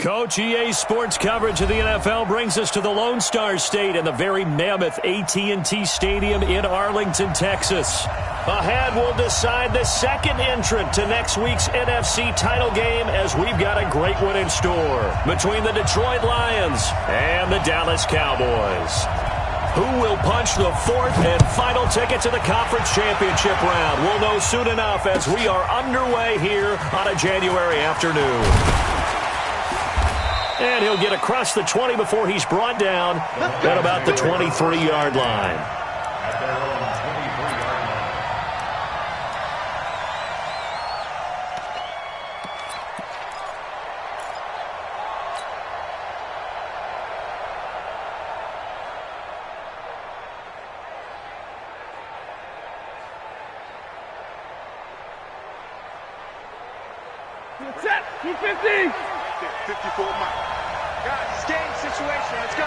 Coach, EA Sports coverage of the NFL brings us to the Lone Star State and the very mammoth AT&T Stadium in Arlington, Texas. Ahead, we'll decide the second entrant to next week's NFC title game as we've got a great one in store between the Detroit Lions and the Dallas Cowboys. Who will punch the fourth and final ticket to the conference championship round? We'll know soon enough as we are underway here on a January afternoon. And he'll get across the 20 before he's brought down at about the 23-yard line. Set, 250. 54 miles. Guys, it's game situation. Let's go.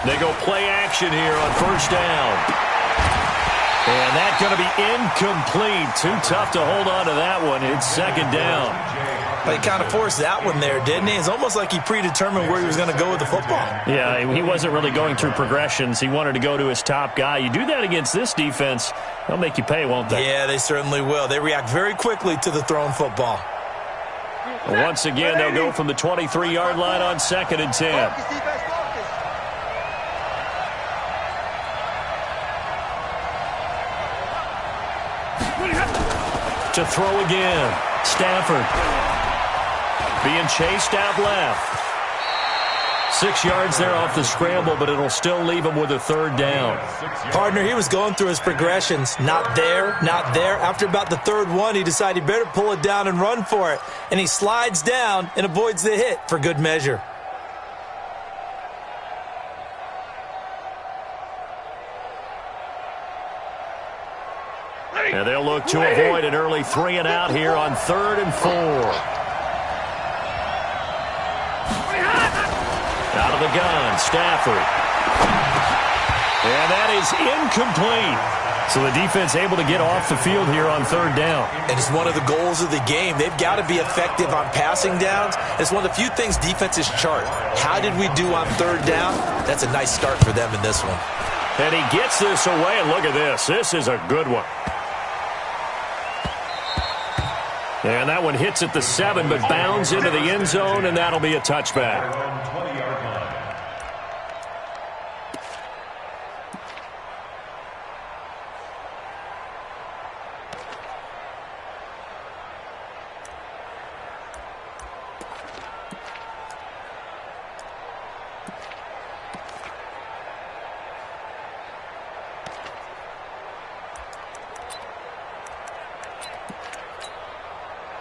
They go play action here on first down. And that's going to be incomplete. Too tough to hold on to that one. It's second down. But he kind of forced that one there, didn't he? It's almost like he predetermined where he was going to go with the football. Yeah, he wasn't really going through progressions. He wanted to go to his top guy. You do that against this defense, they'll make you pay, won't they? Yeah, they certainly will. They react very quickly to the thrown football. Once again, they'll go from the 23-yard line on 2nd and 10. To throw again. Stafford being chased out left. 6 yards there off the scramble, but it'll still leave him with a third down. Partner, he was going through his progressions. Not there, not there. After about the third one, he decided he better pull it down and run for it. And he slides down and avoids the hit for good measure. And they'll look to avoid an early 3 and out here on 3rd and 4. Out of the gun, Stafford. And that is incomplete. So the defense able to get off the field here on 3rd down. And it's one of the goals of the game. They've got to be effective on passing downs. It's one of the few things defenses chart. How did we do on 3rd down? That's a nice start for them in this one. And he gets this away, and look at this. This is a good one. And that one hits at the 7, but bounds into the end zone, and that'll be a touchback.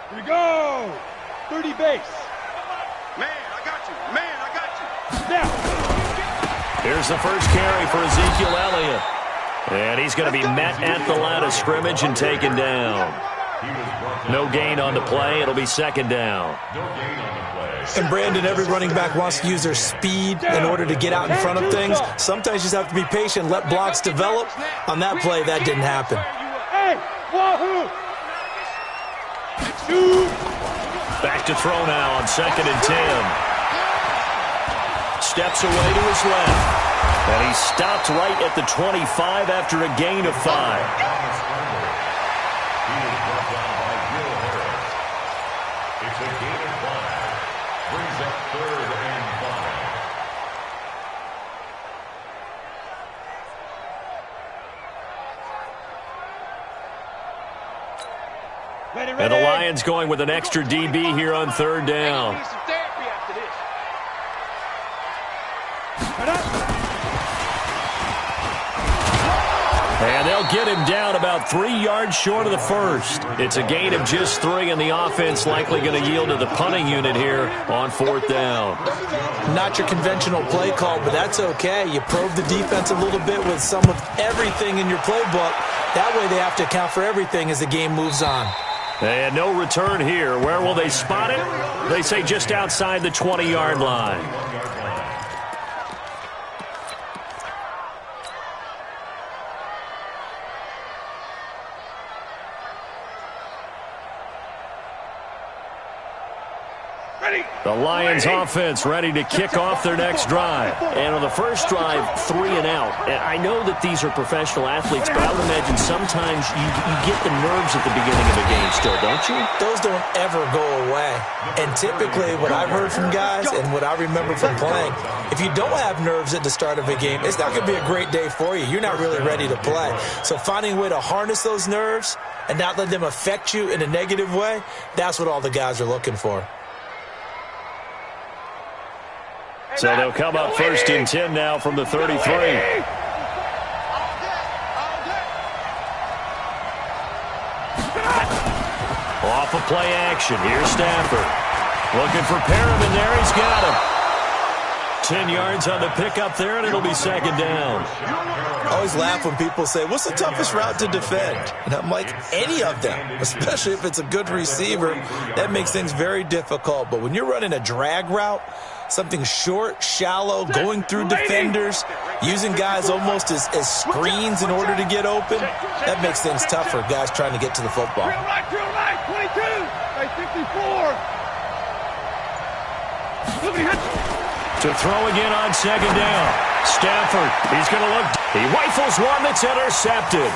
Here we go. 30 base. Man, I got you. Man, I got you. Now. Here's the first carry for Ezekiel Elliott. And he's going to be met at the line of scrimmage and taken down. No gain on the play. It'll be 2nd down. And Brandon, every running back wants to use their speed in order to get out in front of things. Sometimes you just have to be patient, let blocks develop. On that play, that didn't happen. Hey, wahoo! Back to throw now on 2nd and 10. Steps away to his left. And he stopped right at the 25 after a gain of 5. It's a gain of 5. Brings up 3rd and 5. And the Lions going with an extra DB here on 3rd down. And they'll get him down about 3 yards short of the first. It's a gain of just 3, and the offense likely going to yield to the punting unit here on 4th down. Not your conventional play call, but that's okay. You probe the defense a little bit with some of everything in your playbook. That way they have to account for everything as the game moves on. And no return here. Where will they spot it? They say just outside the 20-yard line. The Lions offense ready to kick off their next drive. And on the first drive, 3 and out. And I know that these are professional athletes, but I would imagine sometimes you get the nerves at the beginning of a game still, don't you? Those don't ever go away. And typically what I've heard from guys and what I remember from playing, if you don't have nerves at the start of a game, it's not going to be a great day for you. You're not really ready to play. So finding a way to harness those nerves and not let them affect you in a negative way, that's what all the guys are looking for. So they'll come up 1st and 10 now from the 33. Off of play action. Here's Stafford. Looking for Perriman there. He's got him. 10 yards on the pickup there, and it'll be 2nd down. I always laugh when people say, what's the toughest route to defend? And I'm like, any of them, especially if it's a good receiver. That makes things very difficult. But when you're running a drag route, something short, shallow, going through defenders, using guys almost as screens in order to get open, that makes things tough for guys trying to get to the football. Drill right, 22, by 54. To throw again on 2nd down. Stafford, he's going to look. He rifles one that's intercepted.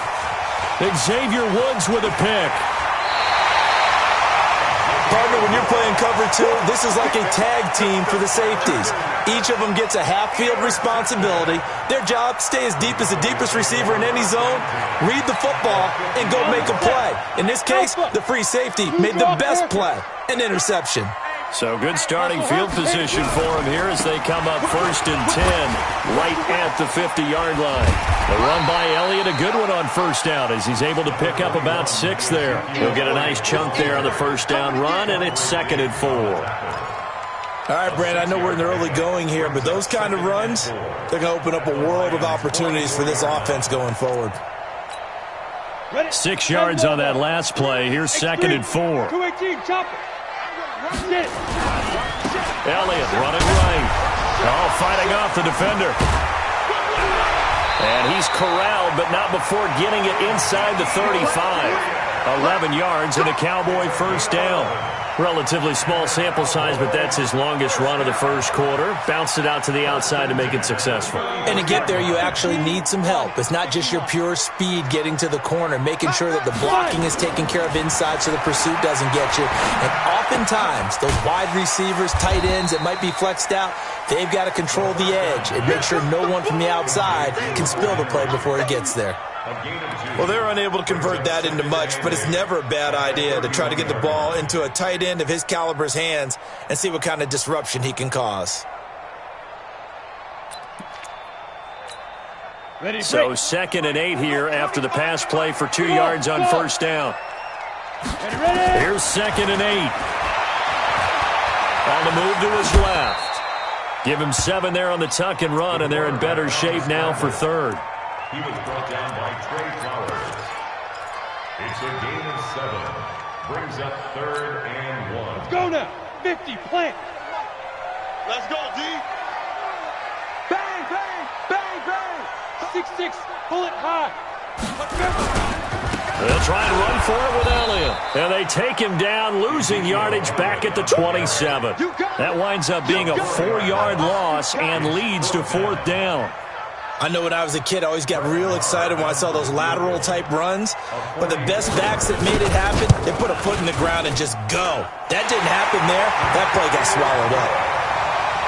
Xavier Woods with a pick. Partner, when you're playing cover 2, this is like a tag team for the safeties. Each of them gets a half-field responsibility. Their job, stay as deep as the deepest receiver in any zone, read the football, and go make a play. In this case, the free safety made the best play, an interception. So good starting field position for him here as they come up 1st and 10, right at the 50-yard line. The run by Elliott, a good one on 1st down as he's able to pick up about 6 there. He'll get a nice chunk there on the 1st down run, and it's 2nd and 4. All right, Brand, I know we're in the early going here, but those kind of runs, they're going to open up a world of opportunities for this offense going forward. 6 yards on that last play. Here's 2nd and 4. 218, chop it. Elliott running right. Oh, fighting off the defender. And he's corralled, but not before getting it inside the 35. 11 yards and a Cowboy 1st down. Relatively small sample size, but that's his longest run of the 1st quarter. Bounced it out to the outside to make it successful. And to get there, you actually need some help. It's not just your pure speed getting to the corner, making sure that the blocking is taken care of inside so the pursuit doesn't get you. And oftentimes, those wide receivers, tight ends that might be flexed out, they've got to control the edge and make sure no one from the outside can spill the play before he gets there. Well, they're unable to convert that into much, but it's never a bad idea to try to get the ball into a tight end of his caliber's hands and see what kind of disruption he can cause. So 2nd and 8 here after the pass play for 2 yards on 1st down. Here's 2nd and 8. On the move to his left. Give him 7 there on the tuck and run, and they're in better shape now for 3rd. He was brought down by Trey Flowers. It's a gain of 7. Brings up 3rd and 1. Let's go now. 50, plant. Let's go, D. Bang, bang, bang, bang. 6-6, pull it high. They'll try and run for it with Elliott. And they take him down, losing yardage back at the 27. That winds up being a 4-yard loss and leads to 4th down. I know when I was a kid, I always got real excited when I saw those lateral-type runs. But the best backs that made it happen, they put a foot in the ground and just go. That didn't happen there. That play got swallowed up.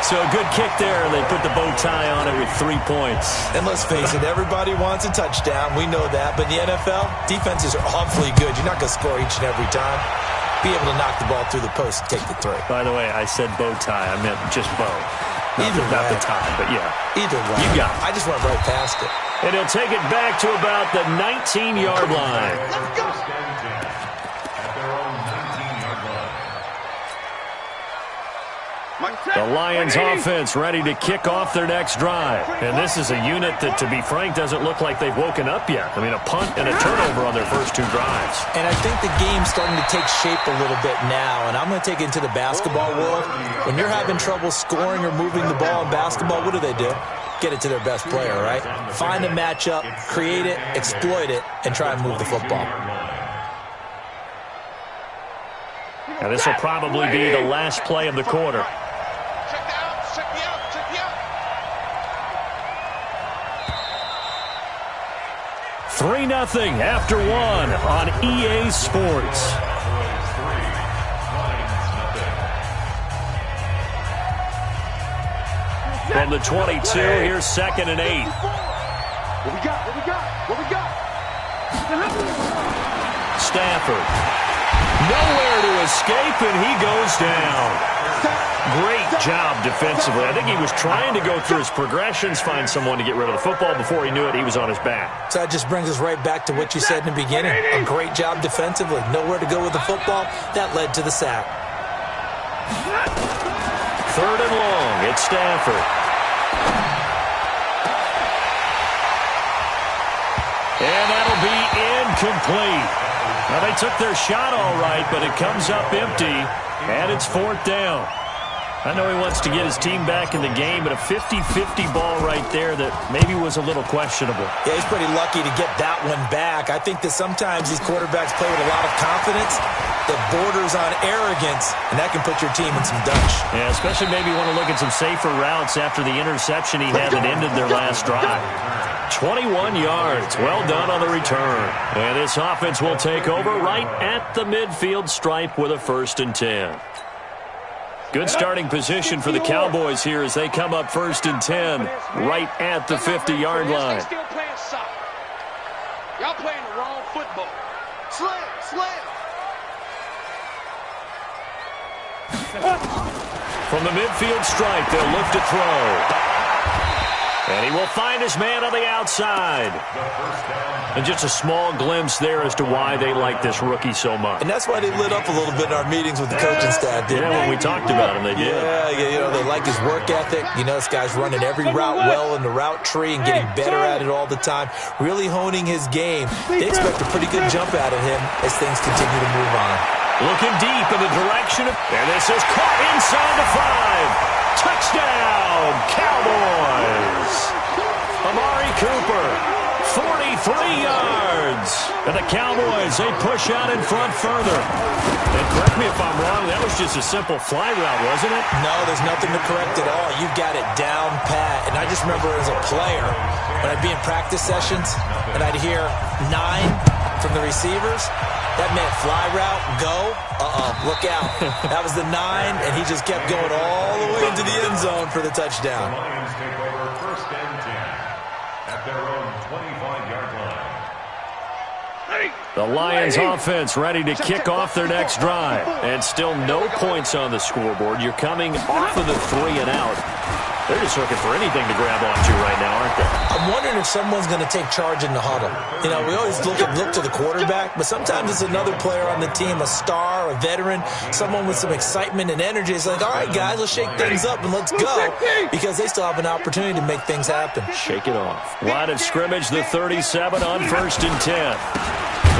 So a good kick there. They put the bow tie on it with 3 points. And let's face it, everybody wants a touchdown. We know that. But in the NFL, defenses are awfully good. You're not going to score each and every time. Be able to knock the ball through the post and take the 3. By the way, I said bow tie. I meant just bow. Not the tie, but yeah. Either way. You got it. I just went right past it. And he'll take it back to about the 19-yard line. Let's go. At their own 19-yard line. The Lions offense ready to kick off their next drive. And this is a unit that, to be frank, doesn't look like they've woken up yet. I mean, a punt and a turnover on their first 2 drives. And I think the game's starting to take shape a little bit now. And I'm going to take it into the basketball world. When you're having trouble scoring or moving the ball in basketball, what do? Get it to their best player, right? Find a matchup, create it, exploit it, and try and move the football. And this will probably be the last play of the quarter. Check the out, check the out, check the out. 3-0 after 1 on EA Sports. From the 22, here's 2nd and 8. What we got? What we got? What we got? Stafford. Nowhere to escape, and he goes down. Great job defensively. I think he was trying to go through his progressions, find someone to get rid of the football. Before he knew it, he was on his back. So that just brings us right back to what you said in the beginning. A great job defensively. Nowhere to go with the football. That led to the sack. 3rd and long. It's Stafford. And that'll be incomplete. Now, they took their shot all right, but it comes up empty, and it's 4th down. I know he wants to get his team back in the game, but a 50-50 ball right there that maybe was a little questionable. Yeah, he's pretty lucky to get that one back. I think that sometimes these quarterbacks play with a lot of confidence that borders on arrogance, and that can put your team in some dutch. Yeah, especially maybe want to look at some safer routes after the interception he had that ended their last drive. 21 yards. Well done on the return. And this offense will take over right at the midfield stripe with a 1st and 10. Good starting position for the Cowboys here as they come up 1st and 10 right at the 50-yard line. Still playing soccer. Y'all playing the wrong football. Slam, slam. From the midfield stripe, they'll look to throw. And he will find his man on the outside. And just a small glimpse there as to why they like this rookie so much. And that's why they lit up a little bit in our meetings with the coaching staff, didn't they? When we talked about him, they did. Yeah, you know, they like his work ethic. You know, this guy's running every route well in the route tree and getting better at it all the time, really honing his game. They expect a pretty good jump out of him as things continue to move on. Looking deep in the direction of... And this is caught inside the 5. Touchdown, Cowboys! Amari Cooper, 43 yards. And the Cowboys, they push out in front further. And correct me if I'm wrong, that was just a simple fly route, wasn't it? No, there's nothing to correct at all. You've got it down pat. And I just remember as a player, when I'd be in practice sessions, and I'd hear 9 from the receivers, that meant fly route, go, look out. That was the 9, and he just kept going all the way into the end zone for the touchdown. The Lions take over 1st and 10 at their own 25-yard line. The Lions offense ready to kick off their next drive. And still no points on the scoreboard. You're coming off of the 3 and out. They're just looking for anything to grab onto right now, aren't they? I'm wondering if someone's going to take charge in the huddle. You know, we always look to the quarterback, but sometimes it's another player on the team, a star, a veteran, someone with some excitement and energy. It's like, all right, guys, let's shake things up and let's go, because they still have an opportunity to make things happen. Shake it off. Line of scrimmage, the 37 on 1st and 10.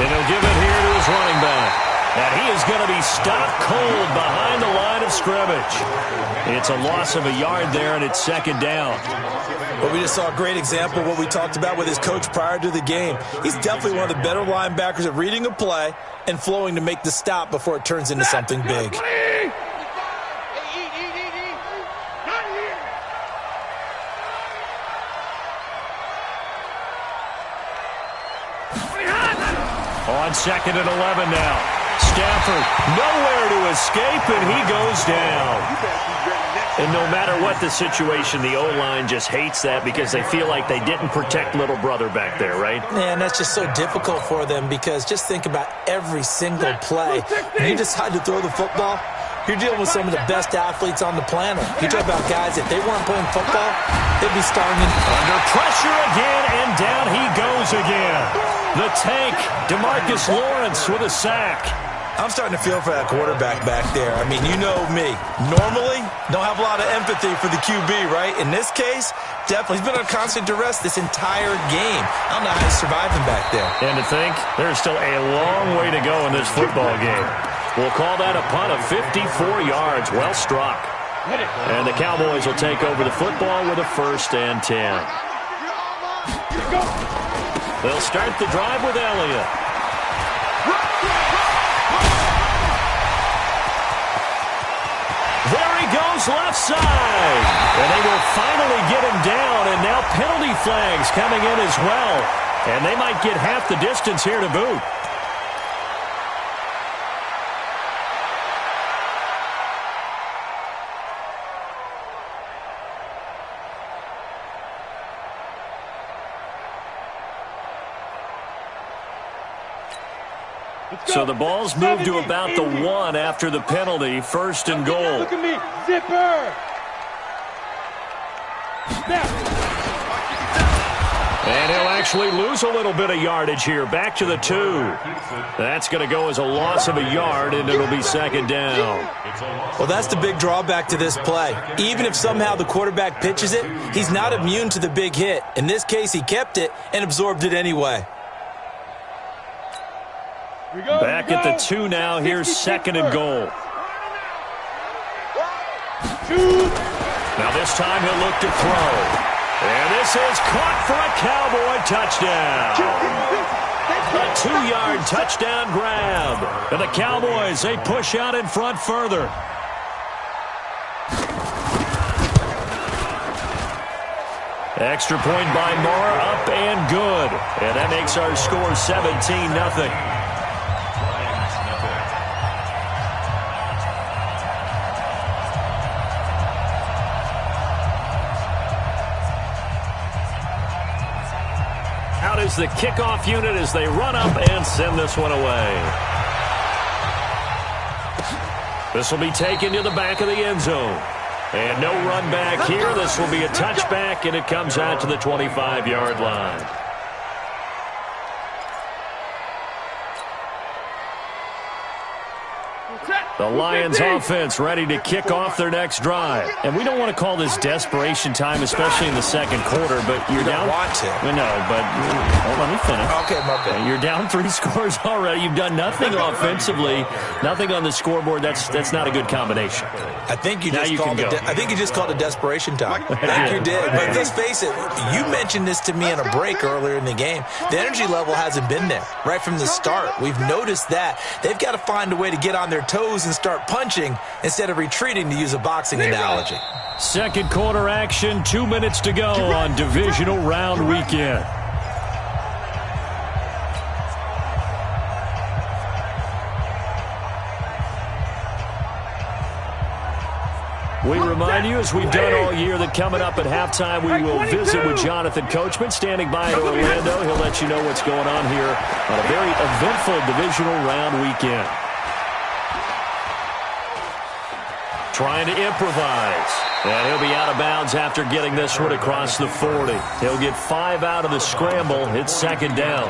And he'll give it here to his running back. And he is going to be stopped cold behind the line of scrimmage. It's a loss of a yard there, and it's 2nd down. But we just saw a great example of what we talked about with his coach prior to the game. He's definitely one of the better linebackers at reading a play and flowing to make the stop before it turns into something big. On 2nd and 11 now. Stafford nowhere to escape, and he goes down. And no matter what the situation, the O-line just hates that because they feel like they didn't protect little brother back there, right? Man, that's just so difficult for them because just think about every single play. When you decide to throw the football, you're dealing with some of the best athletes on the planet. You talk about guys, if they weren't playing football, they'd be starting under pressure again, and down he goes again. The tank, DeMarcus Lawrence with a sack. I'm starting to feel for that quarterback back there. I mean, you know me. Normally, don't have a lot of empathy for the QB, right? In this case, definitely. He's been on constant duress this entire game. I don't know how he's surviving back there. And to think, there's still a long way to go in this football game. We'll call that a punt of 54 yards. Well struck. And the Cowboys will take over the football with a 1st and 10. They'll start the drive with Elliott. There he goes, left side. And they will finally get him down, and now penalty flags coming in as well. And they might get half the distance here to boot. So the ball's moved to about the 1 after the penalty. First and goal. Look at me. Zipper. Snap. And he'll actually lose a little bit of yardage here. Back to the 2. That's going to go as a loss of a yard, and it'll be second down. Well, that's the big drawback to this play. Even if somehow the quarterback pitches it, he's not immune to the big hit. In this case, he kept it and absorbed it anyway. Back at the 2 now. Here's second and goal. Now this time he'll look to throw. And this is caught for a Cowboy touchdown. A 2-yard touchdown grab. And the Cowboys, they push out in front further. Extra point by Moore, up and good. And that makes our score 17-0. Out is the kickoff unit as they run up and send this one away. This will be taken to the back of the end zone. And no run back here. This will be a touchback, and it comes out to the 25-yard line. The Lions offense ready to kick off their next drive. And we don't want to call this desperation time, especially in the second quarter, but you're down. Want to. We know, but let me finish. Okay, my bad. You're down 3 scores already. You've done nothing offensively, nothing on the scoreboard. That's not a good combination. I think you just called it desperation time. I think you did. But let's face it, you mentioned this to me in a break earlier in the game. The energy level hasn't been there right from the start. We've noticed that. They've got to find a way to get on their toes and start punching instead of retreating, to use a boxing analogy. Second quarter action, 2 minutes to go on divisional round weekend. We remind you, as we've done all year, that coming up at halftime, we will visit with Jonathan Coachman, standing by in Orlando. He'll let you know what's going on here on a very eventful divisional round weekend. Trying to improvise. And he'll be out of bounds after getting this one across the 40. He'll get 5 out of the scramble. It's second down.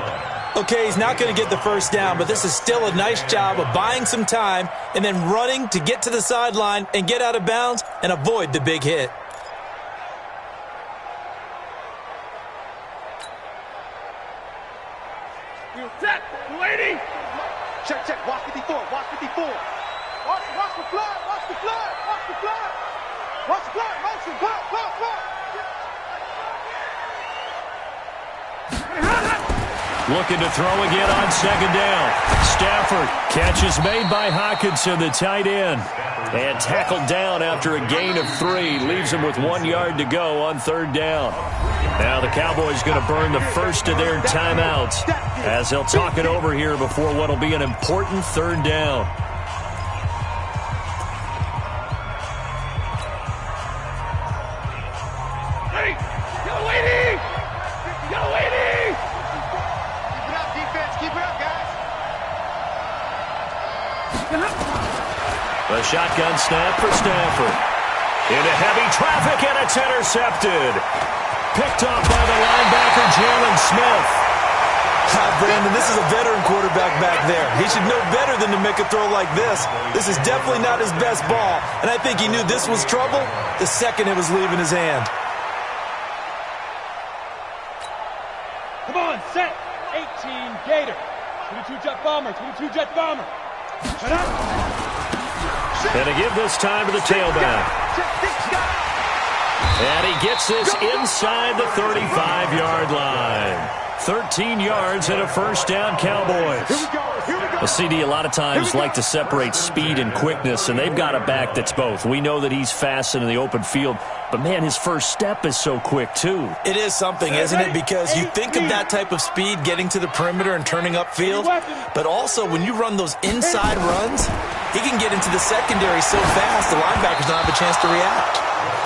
Okay, he's not going to get the first down, but this is still a nice job of buying some time and then running to get to the sideline and get out of bounds and avoid the big hit. Set, lady. Check. Watch 54. Watch 54. Watch the flood. Watch the flood. Watch the flood. Watch the flood. Motion. Flood. Looking to throw again on second down. Stafford. Catch is made by Hockenson, the tight end. And tackled down after a gain of 3. Leaves him with 1 yard to go on third down. Now the Cowboys going to burn the first of their timeouts as they'll talk it over here before what will be an important third down. The shotgun snap for Stafford. Into heavy traffic, and it's intercepted. Picked off by the linebacker, Jalen Smith. Brandon, this is a veteran quarterback back there. He should know better than to make a throw like this. This is definitely not his best ball, and I think he knew this was trouble the second it was leaving his hand. Come on, set. 18 Gator. 22 jet bomber. 22 jet bomber. Shut up. And to give this time to the tailback. And he gets this inside the 35-yard line. 13 yards and a first down, Cowboys. Well, CD, a lot of times like to separate speed and quickness, and they've got a back that's both. We know that he's fast in the open field, but, man, his first step is so quick, too. It is something, isn't it? Because you think of that type of speed getting to the perimeter and turning upfield, but also when you run those inside runs, he can get into the secondary so fast the linebackers don't have a chance to react.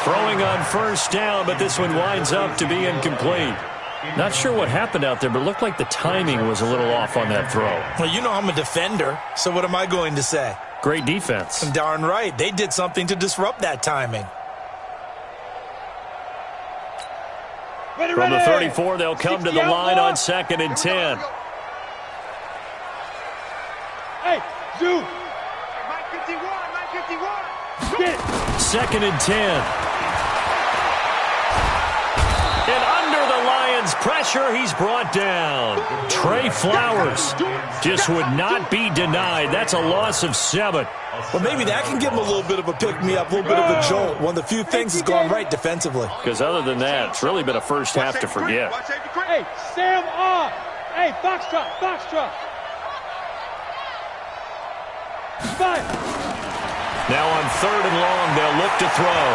Throwing on first down, but this one winds up to be incomplete. Not sure what happened out there, but it looked like the timing was a little off on that throw. Well, you know I'm a defender, so what am I going to say? Great defense. Darn right. They did something to disrupt that timing. From the 34, they'll come to the line on 2nd and 10. Hey, Zoo. 951. Get it. 2nd and 10. And under the Lions' pressure, he's brought down. Trey Flowers just would not be denied. That's a loss of 7. Well, maybe that can give him a little bit of a pick-me-up, a little bit of a jolt. One of the few things that's gone right defensively. Because other than that, it's really been a first half to forget. Hey, Sam off. Hey, Foxtrot, Foxtrot. 5. Now on 3rd and long, they'll look to throw.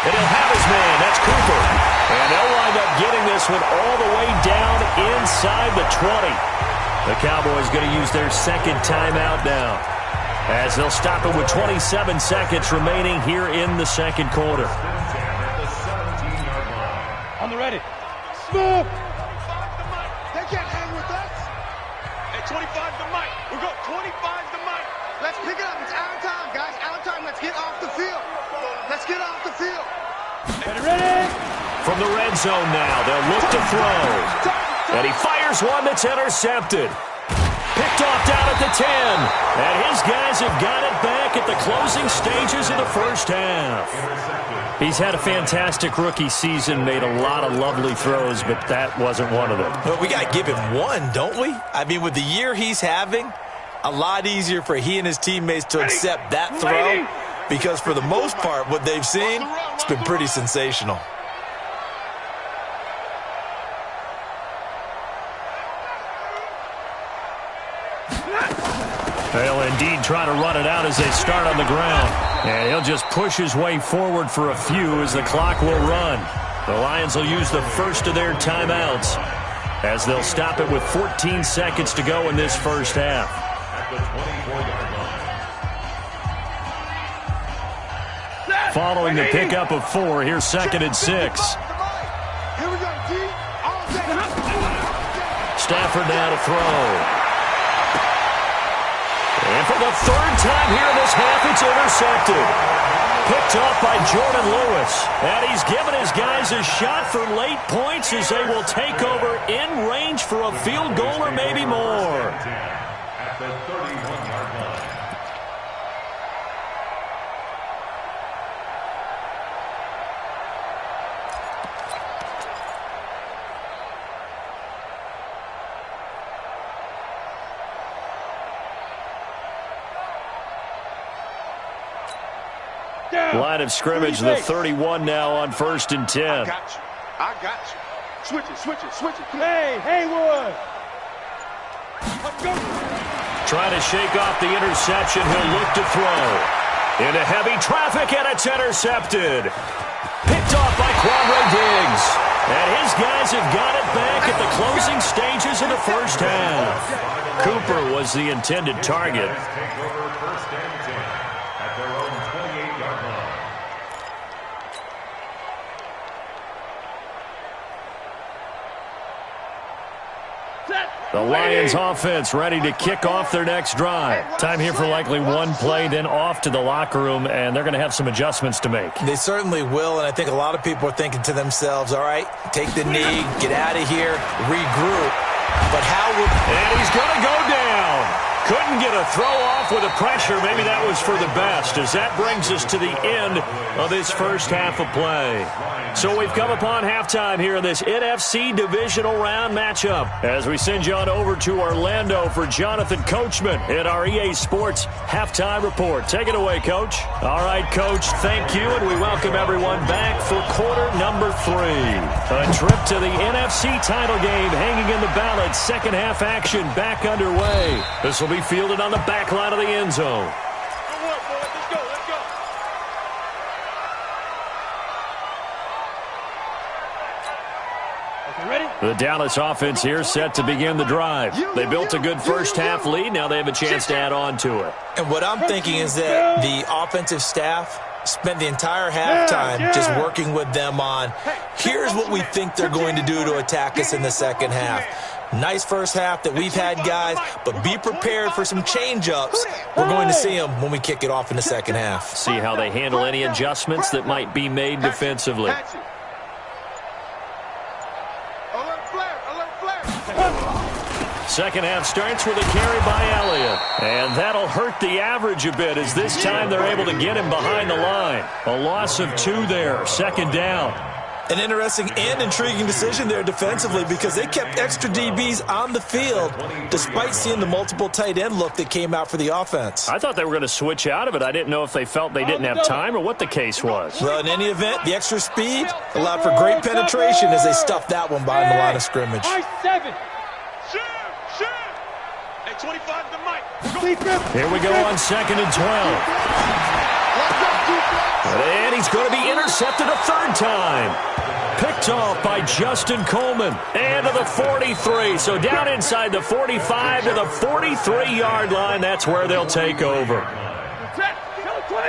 And he'll have his man. That's Cooper. And they'll wind up getting this one all the way down inside the 20. The Cowboys going to use their second timeout now, as they'll stop it with 27 seconds remaining here in the second quarter. On the ready. Smooth. They can't hang with us. Hey, 25 the mic. We go 25 the mic. Let's pick it up. It's our time, guys. Our time. Let's get off the field. Let's get off the field. Ready? From the red zone now, they'll look to throw. And he fires one that's intercepted. Picked off down at the 10. And his guys have got it back at the closing stages of the first half. He's had a fantastic rookie season, made a lot of lovely throws, but that wasn't one of them. But we got to give him one, don't we? I mean, with the year he's having, a lot easier for he and his teammates to accept that throw, because for the most part, what they've seen, it's been pretty sensational. They'll indeed try to run it out as they start on the ground. And he'll just push his way forward for a few as the clock will run. The Lions will use the first of their timeouts as they'll stop it with 14 seconds to go in this first half. Following the pickup of 4, here's 2nd and 6. Here we go, G. All day. Stafford now to throw. And for the 3rd time here in this half, it's intercepted. Picked off by Jordan Lewis. And he's given his guys a shot for late points as they will take over in range for a field goal or maybe more. At the 31-yard line. Line of scrimmage, the 31 now on 1st and 10. I got you. I got you. Switch it, switch it, switch it. Hey, Haywood. Let's go. Trying to shake off the interception. He'll look to throw. Into heavy traffic, and it's intercepted. Picked off by Quandre Diggs. And his guys have got it back at the closing stages of the first half. Cooper was the intended target. Take over 1st and 10 at their own 28-yard line. The Lions offense ready to kick off their next drive. Time here for likely one play, then off to the locker room, and they're going to have some adjustments to make. They certainly will, and I think a lot of people are thinking to themselves, all right, take the knee, get out of here, regroup. But how will... And he's going to go down. Couldn't get a throw off with the pressure. Maybe that was for the best, as that brings us to the end of this first half of play. So we've come upon halftime here in this NFC divisional round matchup, as we send you on over to Orlando for Jonathan Coachman in our EA Sports Halftime Report. Take it away, Coach. All right, Coach, thank you, and we welcome everyone back for quarter number 3. A trip to the NFC title game hanging in the balance. Second half action back underway. This will be fielded on the back line of the end zone. Good work, boys. Let's go. Let's go. Okay, ready? The Dallas offense here set to begin the drive. They built a good first half lead. Now they have a chance to add on to it. And what I'm thinking is that the offensive staff spent the entire halftime just working with them on, here's what we think they're going to do to attack us in the second half. Nice first half that we've had, guys, but be prepared for some change-ups. We're going to see them when we kick it off in the second half. See how they handle any adjustments that might be made defensively. Alert flare. Alert flare. Second half starts with a carry by Elliott. And that'll hurt the average a bit as this time they're able to get him behind the line. A loss of 2 there, second down. An interesting and intriguing decision there defensively because they kept extra DBs on the field despite seeing the multiple tight end look that came out for the offense. I thought they were going to switch out of it. I didn't know if they felt they didn't have time or what the case was. Well, in any event, the extra speed allowed for great penetration as they stuffed that one behind the line of scrimmage. I-7. Shoot. Hey, 25 to Mike. Here we go on 2nd and 12. And he's going to be intercepted a third time. Picked off by Justin Coleman. And to the 43. So down inside the 45 to the 43-yard line. That's where they'll take over. Check. 20.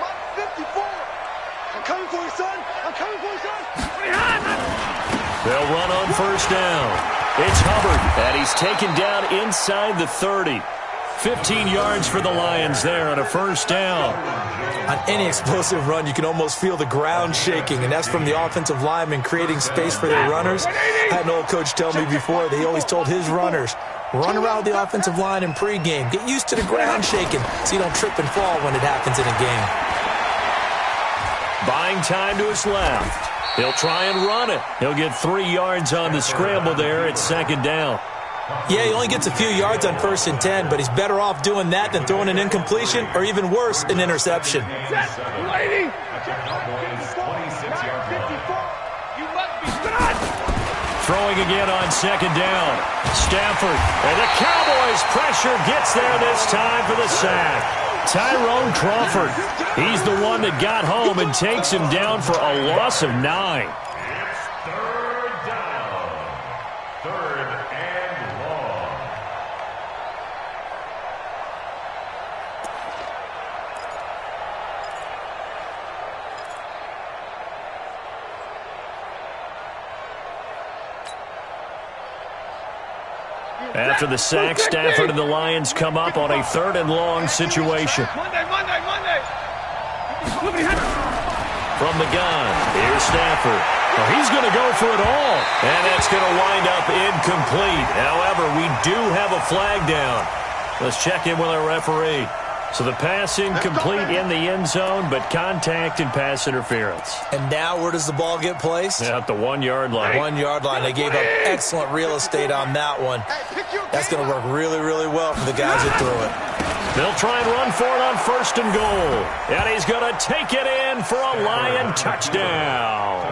Mike 54. I'm coming for you, son. I'm coming for you, son. They'll run on first down. It's Hubbard, and he's taken down inside the 30. 15 yards for the Lions there on a first down. On any explosive run, you can almost feel the ground shaking, and that's from the offensive linemen creating space for their runners. I had an old coach tell me before, he always told his runners, run around the offensive line in pregame. Get used to the ground shaking so you don't trip and fall when it happens in a game. Buying time to his left. He'll try and run it. He'll get 3 yards on the scramble there at second down. Yeah, he only gets a few yards on 1st and 10, but he's better off doing that than throwing an incompletion or even worse, an interception. Lady. Throwing again on second down. Stafford. And the Cowboys' pressure gets there this time for the sack. Tyrone Crawford. He's the one that got home and takes him down for a loss of 9. It's third down. Third and long. After the sack, Stafford and the Lions come up on a 3rd and long situation. Monday. From the gun, here's Stafford. Well, he's going to go for it all. And that's going to wind up incomplete. However, we do have a flag down. Let's check in with our referee. So the pass incomplete in the end zone, but contact and pass interference. And now where does the ball get placed? At the 1-yard line. 1-yard line. They gave up excellent real estate on that one. That's going to work really, really well for the guys that threw it. They'll try and run for it on 1st and goal. And he's going to take it in for a Lion touchdown.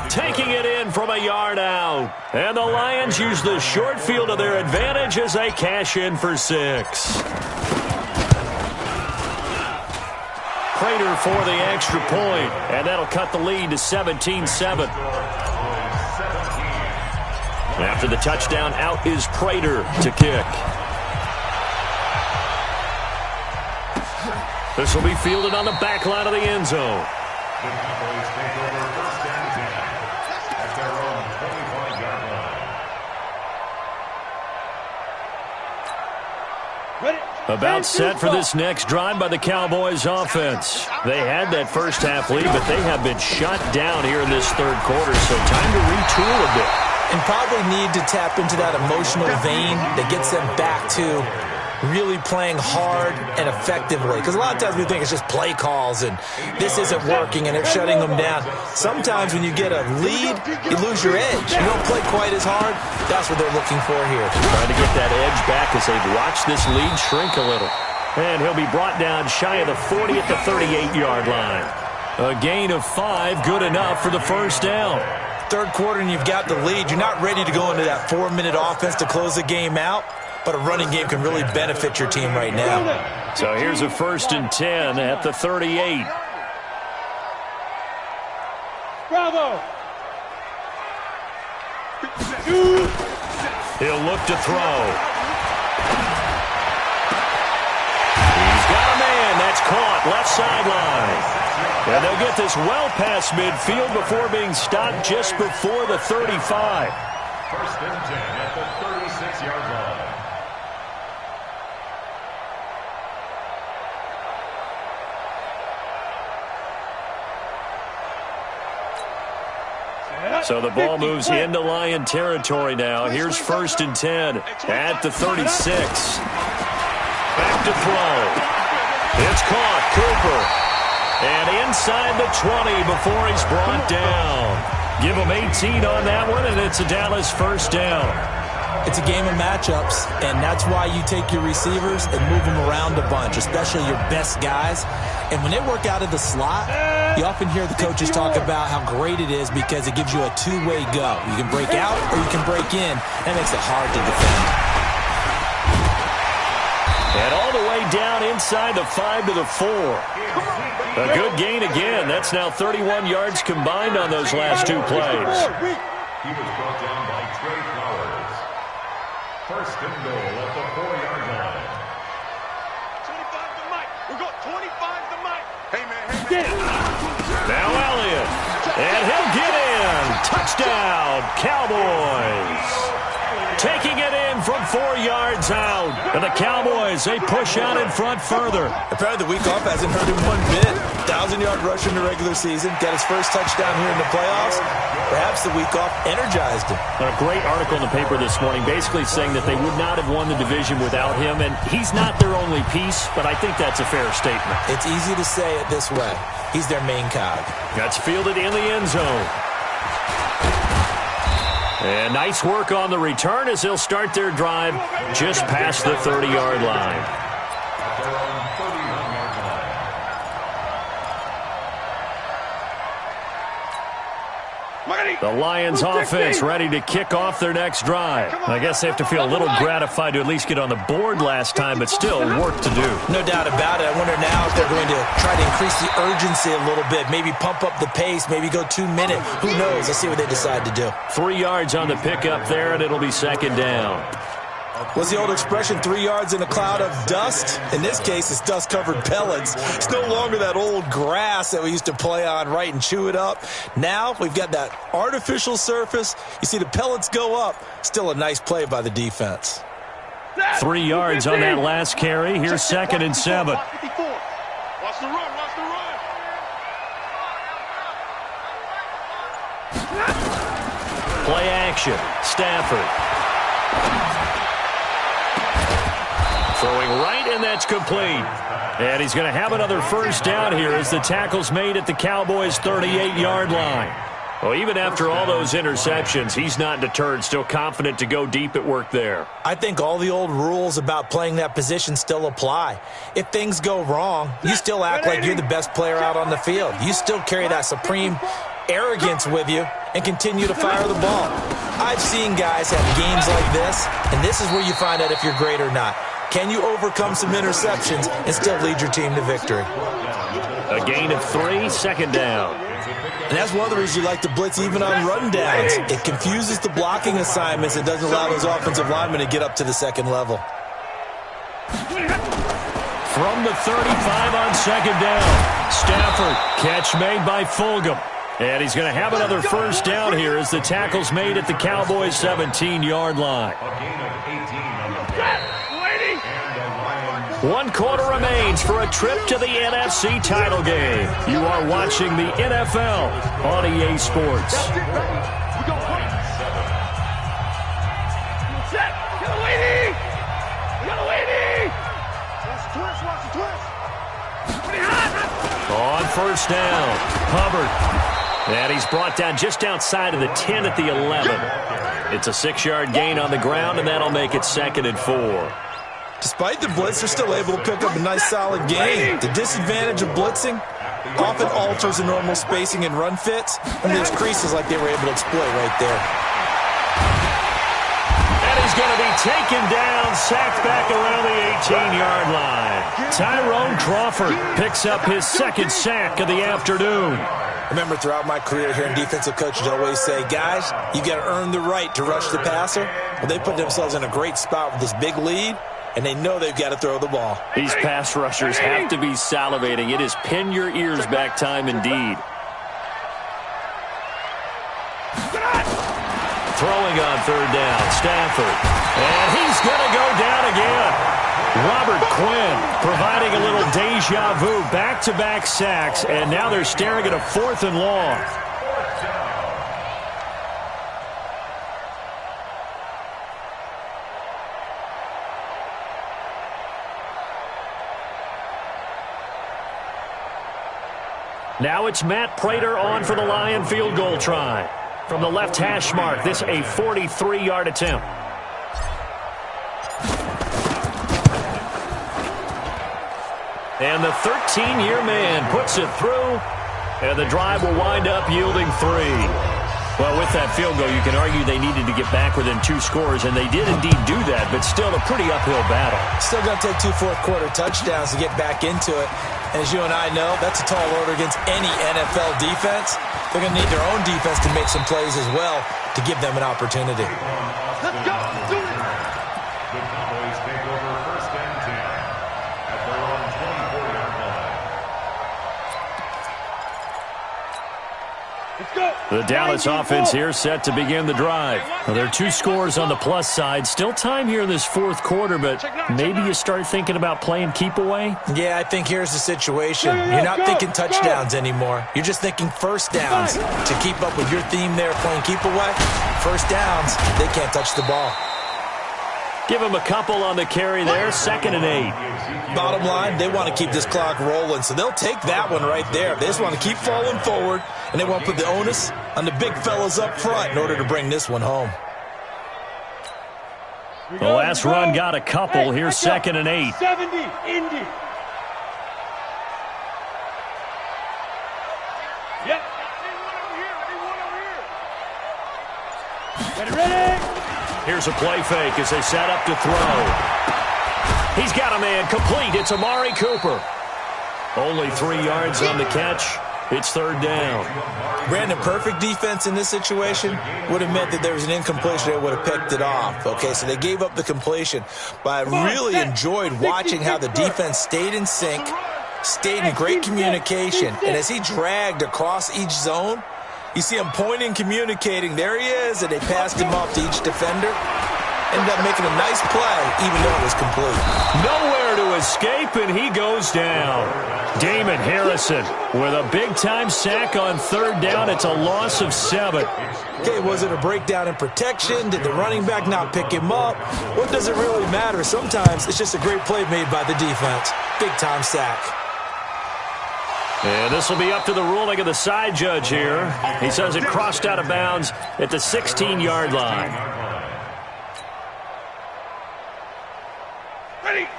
Taking it in from a yard out. And the Lions use the short field to their advantage as they cash in for 6. Prater for the extra point, and that'll cut the lead to 17-7. After the touchdown, out is Prater to kick. This will be fielded on the back line of the end zone. The Cowboys take over first and 10 at their own 25-yard line. Ready. About set for this next drive by the Cowboys offense. They had that first half lead, but they have been shut down here in this 3rd quarter, so time to retool a bit. And probably need to tap into that emotional vein that gets them back to really playing hard and effectively. Because a lot of times we think it's just play calls and this isn't working and it's shutting them down. Sometimes when you get a lead, you lose your edge. You don't play quite as hard. That's what they're looking for here. Trying to get that edge back as they've watched this lead shrink a little. And he'll be brought down shy of the 40 at the 38-yard line. A gain of 5, good enough for the first down. third quarter and you've got the lead. You're not ready to go into that 4-minute offense to close the game out, but a running game can really benefit your team right now. So here's a 1st and 10 at the 38. Bravo! He'll look to throw. He's got a man. That's caught left sideline. And they'll get this well past midfield before being stopped just before the 35. 1st and 10 at the 36-yard line. So the ball moves into Lion territory now. Here's 1st and 10 at the 36. Back to throw. It's caught. Cooper. And inside the 20 before he's brought down. Give him 18 on that one, and it's a Dallas 1st down. It's a game of matchups, and that's why you take your receivers and move them around a bunch, especially your best guys. And when they work out of the slot, you often hear the coaches talk about how great it is because it gives you a two-way go. You can break out or you can break in. That makes it hard to defend. And all the way down inside the 5 to the 4. A good gain again. That's now 31 yards combined on those last 2 plays. He was brought down by Trey Flowers. 1st and goal at the 4-yard line. 25 to Mike. We're going 25 to Mike. Hey, man. Now Elliott. And he'll get in. Touchdown, Cowboys. Taking it in from 4 yards out. And the Cowboys, they push out in front further. Apparently the week off hasn't hurt him one bit. 1,000-yard rush in the regular season. Got his first touchdown here in the playoffs. Perhaps the week off energized him. A great article in the paper this morning basically saying that they would not have won the division without him. And he's not their only piece, but I think that's a fair statement. It's easy to say it this way. He's their main cog. That's fielded in the end zone. And nice work on the return as they'll start their drive just past the 30-yard line. The Lions offense ready to kick off their next drive. I guess they have to feel a little gratified to at least get on the board last time, but still work to do. No doubt about it. I wonder now if they're going to try to increase the urgency a little bit, maybe pump up the pace, maybe go 2 minute. Who knows? Let's see what they decide to do. 3 yards on the pickup there, and it'll be 2nd down. What's the old expression, 3 yards in a cloud of dust? In this case, it's dust-covered pellets. It's no longer that old grass that we used to play on, right, and chew it up. Now we've got that artificial surface. You see the pellets go up. Still a nice play by the defense. 3 yards on that last carry. Here's 2nd and 7. Watch the run, watch the run. Play action. Stafford. Throwing right, and that's complete. And he's going to have another 1st down here as the tackle's made at the Cowboys' 38-yard line. Well, even after all those interceptions, he's not deterred, still confident to go deep at work there. I think all the old rules about playing that position still apply. If things go wrong, you still act like you're the best player out on the field. You still carry that supreme arrogance with you and continue to fire the ball. I've seen guys have games like this, and this is where you find out if you're great or not. Can you overcome some interceptions and still lead your team to victory? A gain of 3, 2nd down. And that's one of the reasons you like to blitz even on run downs. It confuses the blocking assignments and doesn't allow those offensive linemen to get up to the 2nd level. From the 35 on 2nd down. Stafford, catch made by Fulgham. And he's going to have another 1st down here as the tackle's made at the Cowboys' 17-yard line. A gain of 18 on the play. 1 quarter remains for a trip to the NFC title game. You are watching the NFL on EA Sports. On 1st down, Hubbard. And he's brought down just outside of the 10 at the 11. It's a 6-yard gain on the ground, and that'll make it 2nd and 4. Despite the blitz, they're still able to pick up a nice solid gain. The disadvantage of blitzing, often alters the normal spacing and run fits, and there's creases like they were able to exploit right there. And he's going to be taken down, sacked back around the 18-yard line. Tyrone Crawford picks up his second sack of the afternoon. Remember, throughout my career here in defensive coaches always say, guys, you got to earn the right to rush the passer. Well, they put themselves in a great spot with this big lead, and they know they've got to throw the ball. These pass rushers have to be salivating. It is pin your ears back time indeed. Throwing on third down, Stafford. And he's going to go down again. Robert Quinn providing a little deja vu, back-to-back sacks, and now they're staring at a 4th and long. Now it's Matt Prater on for the Lion field goal try. From the left hash mark, this a 43-yard attempt. And the 13-year man puts it through, and the drive will wind up yielding 3. Well, with that field goal, you can argue they needed to get back within 2 scores, and they did indeed do that, but still a pretty uphill battle. Still going to take 2 fourth-quarter touchdowns to get back into it. And as you and I know, that's a tall order against any NFL defense. They're going to need their own defense to make some plays as well to give them an opportunity. Let's go. Do it. The Cowboys take over 1st and 10 at their own 24-yard line. Let's go. The Dallas offense here set to begin the drive. Well, there are 2 scores on the plus side. Still time here in this 4th quarter, but maybe you start thinking about playing keep away? Yeah, I think here's the situation. You're not thinking touchdowns anymore. You're just thinking first downs. To keep up with your theme there, playing keep away, first downs, they can't touch the ball. Give him a couple on the carry there, 2nd and 8. Bottom line, they want to keep this clock rolling, so they'll take that one right there. They just want to keep falling forward, and they want to put the onus on the big fellas up front in order to bring this one home. The last run got a couple. Here's 2nd and 8. 70, Indy. Yep. Ready. Here's a play fake as they set up to throw. He's got a man complete. It's Amari Cooper. Only 3 yards on the catch. It's 3rd down. Brandon, perfect defense in this situation would have meant that there was an incompletion that would have picked it off. Okay, so they gave up the completion. But I really enjoyed watching how the defense stayed in sync, stayed in great communication. And as he dragged across each zone, you see him pointing, communicating. There he is, and they passed him off to each defender. Ended up making a nice play, even though it was complete. Nowhere to escape, and he goes down. Damon Harrison with a big-time sack on 3rd down. It's a loss of 7. Okay, was it a breakdown in protection? Did the running back not pick him up? What does it really matter? Sometimes it's just a great play made by the defense. Big-time sack. And this will be up to the ruling of the side judge here. He says it crossed out of bounds at the 16-yard line.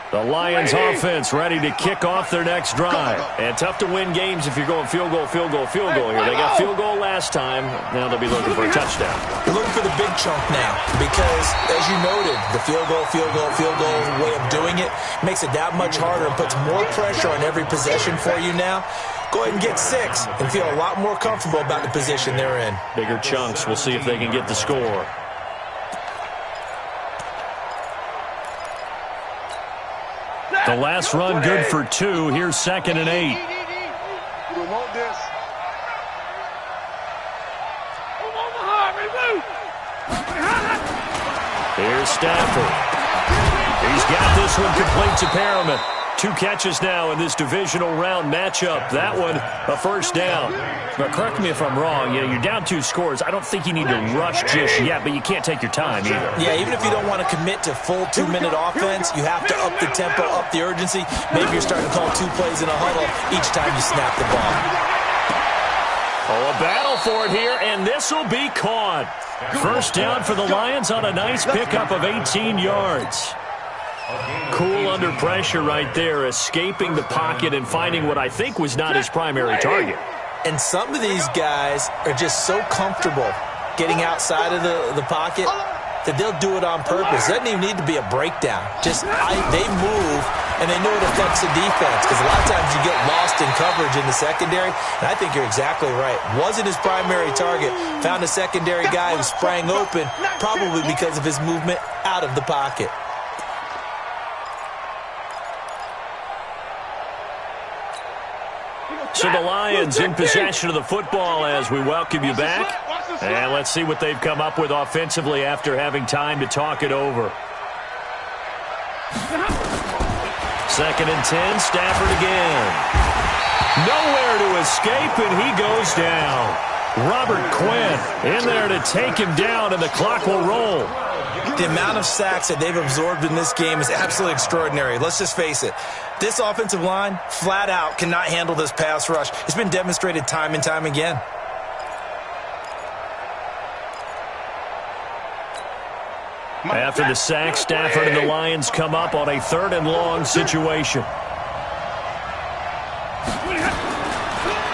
The Lions offense ready to kick off their next drive. And tough to win games if you're going field goal here. They got field goal last time. Now they'll be looking for a touchdown. They're looking for the big chunk now because, as you noted, the field goal way of doing it makes it that much harder and puts more pressure on every possession for you now. Go ahead and get 6 and feel a lot more comfortable about the position they're in. Bigger chunks. We'll see if they can get the score. The last run good for 2. Here's 2nd and 8. We want this. Here's Stafford. He's got this one complete to Perriman. 2 catches now in this divisional round matchup. That one, a first down. But correct me if I'm wrong. You know, you're down 2 scores. I don't think you need to rush just yet, but you can't take your time either. Yeah, even if you don't want to commit to full 2-minute offense, you have to up the tempo, up the urgency. Maybe you're starting to call 2 plays in a huddle each time you snap the ball. Oh, a battle for it here, and this will be caught. First down for the Lions on a nice pickup of 18 yards. Cool under pressure right there, escaping the pocket and finding what I think was not his primary target. And some of these guys are just so comfortable getting outside of the pocket that they'll do it on purpose. It doesn't even need to be a breakdown. They move, and they know it affects the defense, because a lot of times you get lost in coverage in the secondary, and I think you're exactly right. Wasn't his primary target. Found a secondary guy who sprang open, probably because of his movement out of the pocket. So the Lions in possession of the football as we welcome you back. And let's see what they've come up with offensively after having time to talk it over. 2nd and 10, Stafford again. Nowhere to escape, and he goes down. Robert Quinn in there to take him down, and the clock will roll. The amount of sacks that they've absorbed in this game is absolutely extraordinary. Let's just face it. This offensive line, flat out, cannot handle this pass rush. It's been demonstrated time and time again. After the sack, Stafford and the Lions come up on a 3rd and long situation.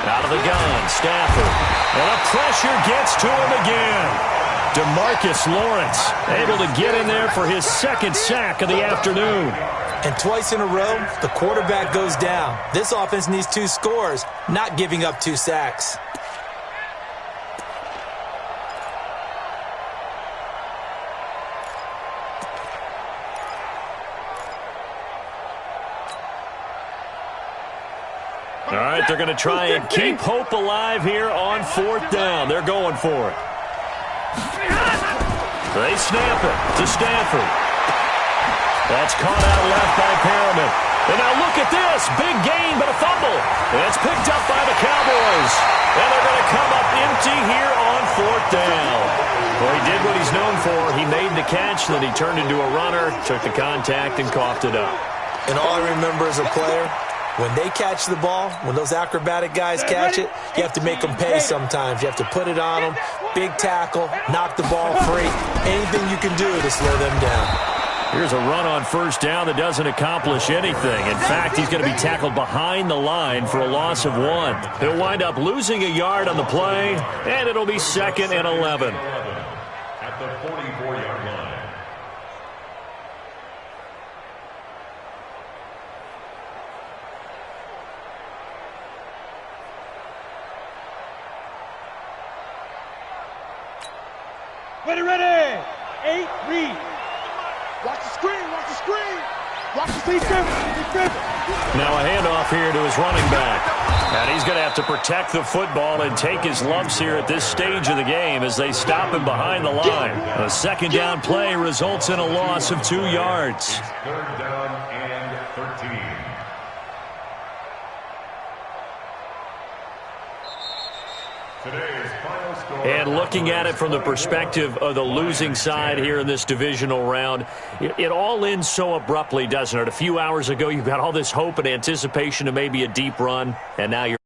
Out of the gun, Stafford. And the pressure gets to him again. DeMarcus Lawrence able to get in there for his 2nd sack of the afternoon. And twice in a row, the quarterback goes down. This offense needs 2 scores, not giving up 2 sacks. All right, they're going to try and keep hope alive here on 4th down. They're going for it. They snap it to Stafford. That's caught out left by Perriman. And now look at this. Big gain, but a fumble. And it's picked up by the Cowboys. And they're going to come up empty here on 4th down. Well, he did what he's known for. He made the catch, then he turned into a runner, took the contact, and coughed it up. And all I remember as a player, when they catch the ball, when those acrobatic guys catch it, you have to make them pay sometimes. You have to put it on them, big tackle, knock the ball free. Anything you can do to slow them down. Here's a run on 1st down that doesn't accomplish anything. In fact, he's going to be tackled behind the line for a loss of 1. He'll wind up losing a yard on the play, and it'll be 2nd and 11. At the 44-yard line. Ready. 8, read. Watch the screen, watch the screen. Watch the defense. Now a handoff here to his running back. And he's going to have to protect the football and take his lumps here at this stage of the game as they stop him behind the line. A 2nd down play results in a loss of 2 yards. 3rd down and 13. Today's final score. And looking at it from the perspective of the losing side here in this divisional round, it all ends so abruptly, doesn't it? A few hours ago, you've got all this hope and anticipation of maybe a deep run, and now you're